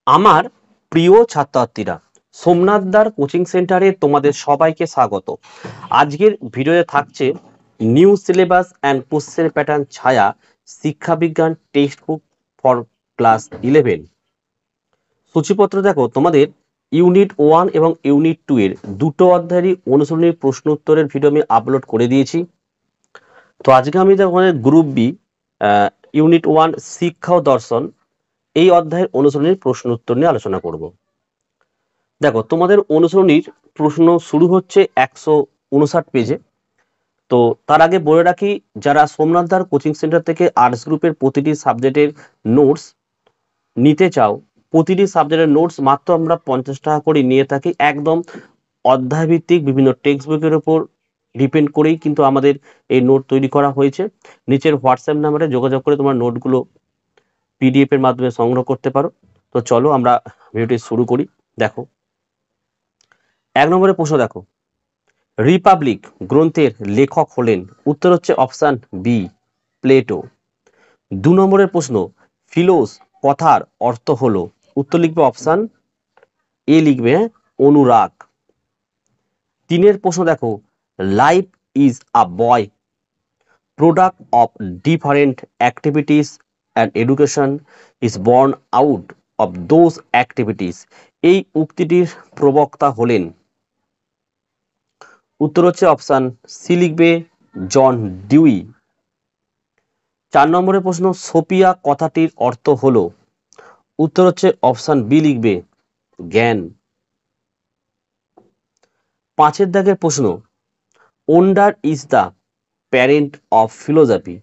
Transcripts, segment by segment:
আমার প্রিয় ছাত্রছাত্রীরা, সোমনাথদার কোচিং সেন্টারে তোমাদের সবাইকে স্বাগত। আজকের ভিডিওতে থাকছে new syllabus and question pattern ছায়া শিক্ষাবিজ্ঞান টেক্সট বুক ফর ক্লাস 11। সূচিপত্র দেখো, তোমাদের ইউনিট 1 এবং ইউনিট 2 এর দুটো অধ্যায়েরই অনুশীলনী প্রশ্ন উত্তরের ভিডিও আমি আপলোড করে দিয়েছি। তো আজকে আমি তোমাদের গ্রুপ বি ইউনিট 1 শিক্ষা ও দর্শন এই অধ্যায়ের অনুশীলনীর প্রশ্ন উত্তর নিয়ে আলোচনা করব। দেখো, তোমাদের অনুশীলনীর প্রশ্ন শুরু হচ্ছে 159 পেজে। তো তার আগে বলে রাখি, যারা সোমনাথদার কোচিং সেন্টার থেকে আর্টস গ্রুপের প্রতিটি সাবজেক্টের নোটস নিতে চাও, প্রতিটি সাবজেক্টের নোটস মাত্র আমরা 50 টাকা করে নিয়ে থাকি। একদম অধ্যায়ভিত্তিক বিভিন্ন টেক্সট বুকের উপর ডিপেন্ড করেই কিন্তু আমাদের এই নোট তৈরি করা হয়েছে। নিচের হোয়াটসঅ্যাপ নাম্বারে যোগাযোগ করে তোমার নোটগুলো পিডিএফ এর মাধ্যমে সংগ্রহ করতে পারো। তো চলো আমরা ভিডিওটি শুরু করি। দেখো, 1 নম্বরের প্রশ্ন দেখো, রিপাবলিক গ্রন্থের লেখক হলেন? উত্তর হচ্ছে অপশন বি, প্লেটো। 2 নম্বরের প্রশ্ন, ফিলোস কথার অর্থ হলো? উত্তর লিখবে অপশন এ, লিখবে অনুরাগ। 3 প্রশ্ন দেখো, life is a boy product of different activities and education is born out of those activities. এই উক্তিটির প্রবক্তা হলেন? উত্তর হচ্ছে অপশন সি, লিখবে জন ডিউই। 4 নম্বরের প্রশ্ন, সোপিয়া কথাটির অর্থ হলো? উত্তর হচ্ছে অপশন বি, লিখবে জ্ঞান। 5 দাগের প্রশ্ন, wonder is the parent of philosophy.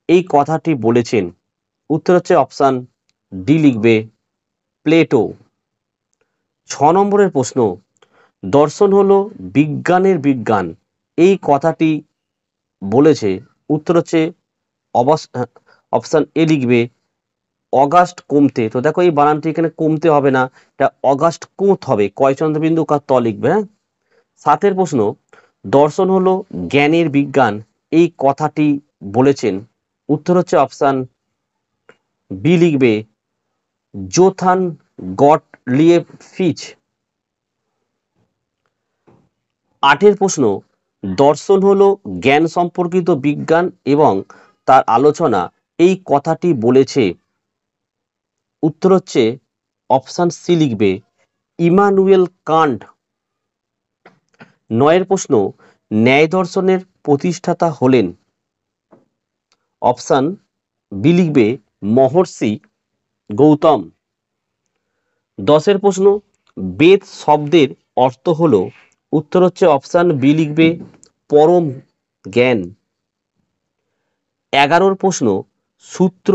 এই কথাটি বলেছেন? উত্তর হচ্ছে অপশন ডি, লিখবে প্লেটো। 6 নম্বরের প্রশ্ন, দর্শন হলো বিজ্ঞানের বিজ্ঞান। এই কথাটি বলেছে? উত্তর হচ্ছে অপশন এ, লিখবে অগাস্ট কমতে। তো দেখো, এই বানানটি এখানে কমতে হবে না, এটা অগাস্ট কোঁত হবে, কয় চন্দ্রবিন্দু কার ত লিখবে। হ্যাঁ। 7 প্রশ্ন, দর্শন হলো জ্ঞানের বিজ্ঞান। এই কথাটি বলেছেন? উত্তর হচ্ছে অপশন বি, লিখবে জোথান গটলিয়েব ফিচ। 8 প্রশ্ন, দর্শন হলো জ্ঞান সম্পর্কিত বিজ্ঞান এবং তার আলোচনা। এই কথাটি বলেছে? উত্তর হচ্ছে অপশন সি, লিখবে ইমানুয়েল কান্ট। 9 প্রশ্ন, ন্যায় দর্শনের প্রতিষ্ঠাতা হলেন? অপশন বি, লিখবে মহর্ষি গৌতম। 10 প্রশ্ন, বেদ শব্দের অর্থ হলো? উত্তর হচ্ছে অপশন বি, লিখবে পরম জ্ঞান। 11 প্রশ্ন, সূত্র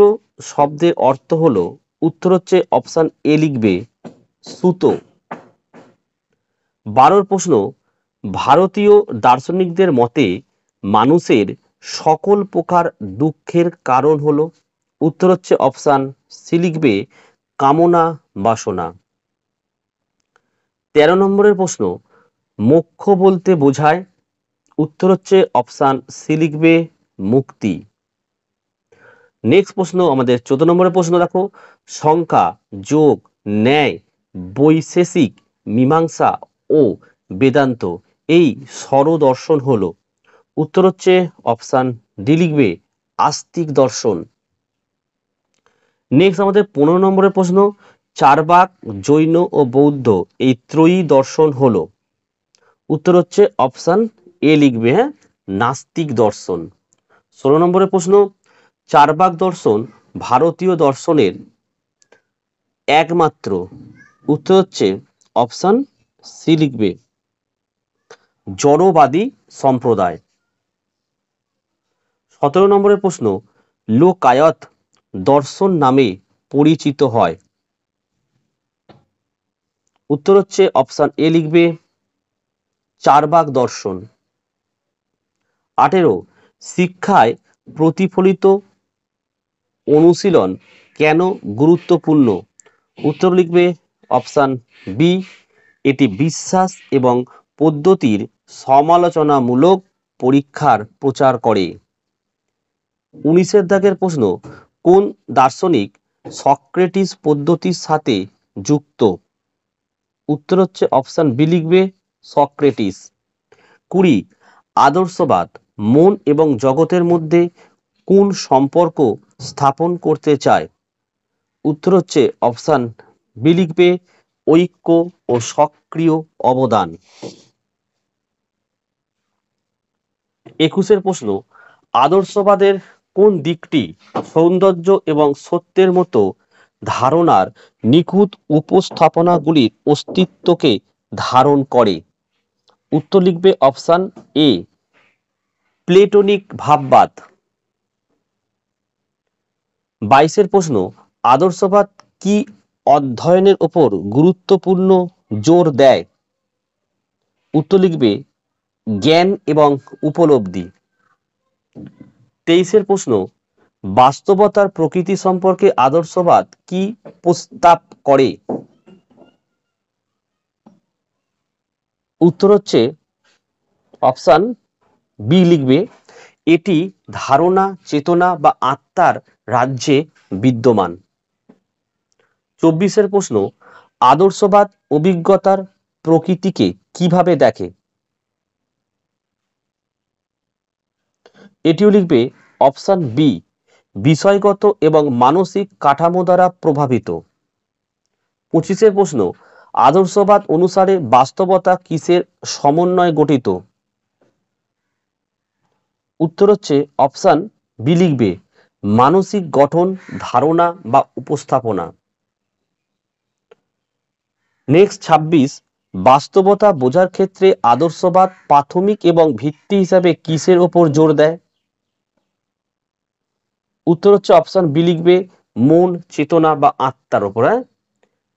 শব্দের অর্থ হলো? উত্তর হচ্ছে অপশন এ, লিখবে সুতো। 12 প্রশ্ন, ভারতীয় দার্শনিকদের মতে মানুষের সকল প্রকার দুঃখের কারণ হলো? উত্তর হচ্ছে অপশন সি, লিখবে কামনা বাসনা। 13 নম্বরের প্রশ্ন, মোক্ষ বলতে বোঝায়? উত্তর হচ্ছে অপশন সি, লিখবে মুক্তি। নেক্সট প্রশ্ন, আমাদের 14 নম্বরের প্রশ্ন দেখো, সংখ্যা, যোগ, ন্যায়, বৈশেষিক মীমাংসা ও বেদান্ত এই স্বরদর্শন হলো? উত্তর হচ্ছে অপশন ডি, লিখবে আস্তিক দর্শন। নেক্সট আমাদের 15 নম্বরের প্রশ্ন, চারবাক, জৈন ও বৌদ্ধ এই ত্রয়ী দর্শন হলো? উত্তর হচ্ছে অপশন এ, লিখবে নাস্তিক দর্শন। 16 নম্বরের প্রশ্ন, চারবাক দর্শন ভারতীয় দর্শনের একমাত্র? উত্তর হচ্ছে অপশন সি, লিখবে জড়বাদী সম্প্রদায়। 17 নম্বরের প্রশ্ন, লোকায়ত দর্শন নামে পরিচিত হয়? উত্তর হচ্ছে অপশন এ, লিখবে চারবাক দর্শন। 18, শিক্ষায় প্রতিফলিত অনুশীলন কেন গুরুত্বপূর্ণ? উত্তর লিখবে অপশন বি, এটি বিশ্বাস এবং পদ্ধতির সমালোচনামূলক পরীক্ষার প্রচার করে। 19 দাগের প্রশ্ন, কোন দার্শনিক সক্রেটিস পদ্ধতির সাথে যুক্ত। উত্তর হচ্ছে অপশন বি লিখবে সক্রেটিস। 20 আদর্শবাদ মন এবং জগতের মধ্যে কোন সম্পর্ক স্থাপন করতে চায়? উত্তর হচ্ছে অপশন বি লিখবে ঐক্য ও সক্রিয় অবদান। 21 প্রশ্ন, আদর্শবাদের কোন দিকটি সৌন্দর্য এবং সত্যের মতো ধারণার নিখুঁত উপস্থাপনাগুলির অস্তিত্বকে ধারণ করে? উত্তর লিখবে অপশন এ প্লেটোনিক ভাববাদ। 22 প্রশ্ন, আদর্শবাদ কি অধ্যয়নের উপর গুরুত্বপূর্ণ জোর দেয়? উত্তর লিখবে জ্ঞান এবং উপলব্ধি। 23 প্রশ্ন, বাস্তবতার প্রকৃতি সম্পর্কে আদর্শবাদ কি প্রস্তাব করে? উত্তর হচ্ছে অপশন বি লিখবে এটি ধারণা, চেতনা বা আত্মার রাজ্যে বিদ্যমান। 24 প্রশ্ন, আদর্শবাদ অভিজ্ঞতার প্রকৃতিকে কিভাবে দেখে? এটিও লিখবে অপশন বি বিষয়গত এবং মানসিক কাঠামো দ্বারা প্রভাবিত। 25 প্রশ্ন, আদর্শবাদ অনুসারে বাস্তবতা কিসের সমন্বয়ে গঠিত? উত্তর হচ্ছে অপশন বি লিখবে মানসিক গঠন, ধারণা বা উপস্থাপনা। নেক্সট 26, বাস্তবতা বোঝার ক্ষেত্রে আদর্শবাদ প্রাথমিক এবং ভিত্তি হিসাবে কিসের ওপর জোর দেয়? উত্তর হচ্ছে অপশন বি লিখবে মন, চেতনা বা আত্মার ওপর।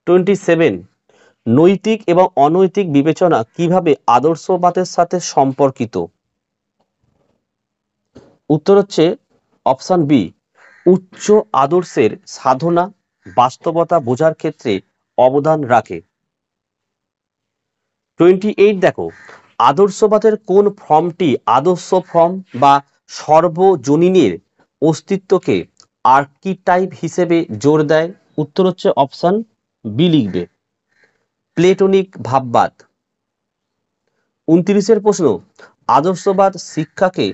27, নৈতিক এবং অনৈতিক বিবেচনা কিভাবে আদর্শবাদের সাথে সম্পর্কিত? উত্তর হচ্ছে অপশন বি উচ্চ আদর্শের সাধনা বাস্তবতা বোঝার ক্ষেত্রে অবদান রাখে। 28 দেখো, আদর্শবাদের কোন ফর্মটি আদর্শ ফর্ম বা সর্বজনীনের অস্তিত্বকে আর্কিটাইপ হিসেবে জোর দেয়? উত্তর হচ্ছে অপশন বি লিখবে প্লেটোনিক ভাববাদ। 29 প্রশ্ন, আদর্শবাদ শিক্ষাকে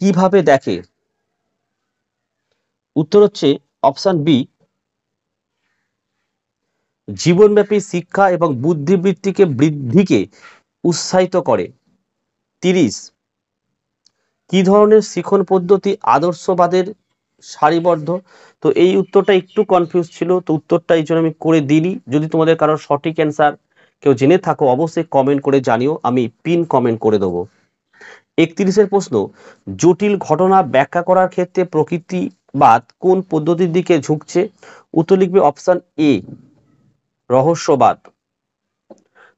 কিভাবে দেখে? উত্তর হচ্ছে অপশন বি জীবনব্যাপী শিক্ষা এবং বুদ্ধিবৃত্তিকে বৃদ্ধিকে উৎসাহিত করে। 30, কি ধরনের শিখন পদ্ধতি আদর্শবাদের সারিবদ্ধ? তো এই উত্তরটা একটু কনফিউজ ছিল, তো উত্তরটা এই জন্য আমি করে দিই। যদি তোমাদের কারোর সঠিক অ্যান্সার কেউ জেনে থাকো অবশ্যই কমেন্ট করে জানিও, আমি পিন কমেন্ট করে দেবো। 31 প্রশ্ন, জটিল ঘটনা ব্যাখ্যা করার ক্ষেত্রে প্রকৃতিবাদ কোন পদ্ধতির দিকে ঝুঁকছে? উত্তর লিখবে অপশন এ রহস্যবাদ।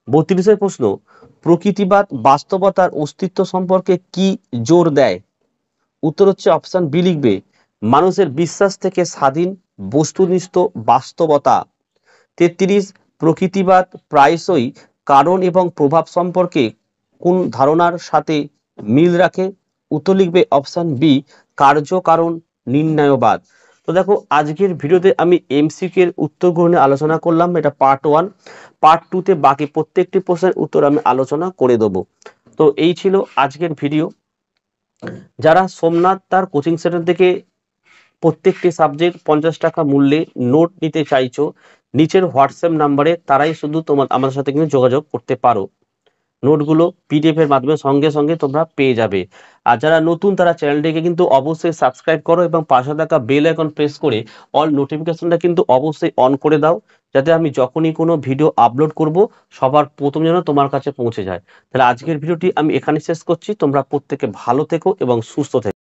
32 প্রশ্ন, প্রকৃতিবাদ বাস্তবতার অস্তিত্ব সম্পর্কে কি জোর দেয়? উত্তর হচ্ছে অপশন বি লিখবে মানুষের বিশ্বাস থেকে স্বাধীন বস্তুনিষ্ঠ বাস্তবতা। 33, প্রকৃতিবাদ প্রায়শই কারণ এবং প্রভাব সম্পর্কে কোন ধারণার সাথে মিল রাখে? উত্তর লিখবে অপশন বি কার্য কারণ নির্ণয়বাদ। তো দেখো আজকের ভিডিওতে আমি এমসিকিউ এর উত্তরগুলো নিয়ে আলোচনা করলাম, এটা পার্ট 1। পার্ট 2 তে বাকি প্রত্যেকটি প্রশ্নের উত্তর আমি আলোচনা করে দেবো। তো এই ছিল আজকের ভিডিও। যারা সোমনাথ তার কোচিং সেন্টার থেকে প্রত্যেকটি সাবজেক্ট 50 টাকা মূল্যে নোট নিতে চাইছো, নিচের হোয়াটসঅ্যাপ নাম্বারে তারাই শুধু আমাদের সাথে কিন্তু যোগাযোগ করতে পারো। নোটগুলো পিডিএফ এর মাধ্যমে সঙ্গে সঙ্গে তোমরা পেয়ে যাবে। আর যারা নতুন তারা চ্যানেলটিকে কিন্তু অবশ্যই সাবস্ক্রাইব করো এবং পাশে থাকা বেল আইকন প্রেস করে অল নোটিফিকেশনটা কিন্তু অবশ্যই অন করে দাও, যাতে আমি যখনই কোনো ভিডিও আপলোড করব সবার প্রথম যেন তোমার কাছে পৌঁছে যায়। তাহলে আজকের ভিডিওটি আমি এখানে শেষ করছি। তোমরা প্রত্যেকে ভালো থেকো এবং সুস্থ থেকো।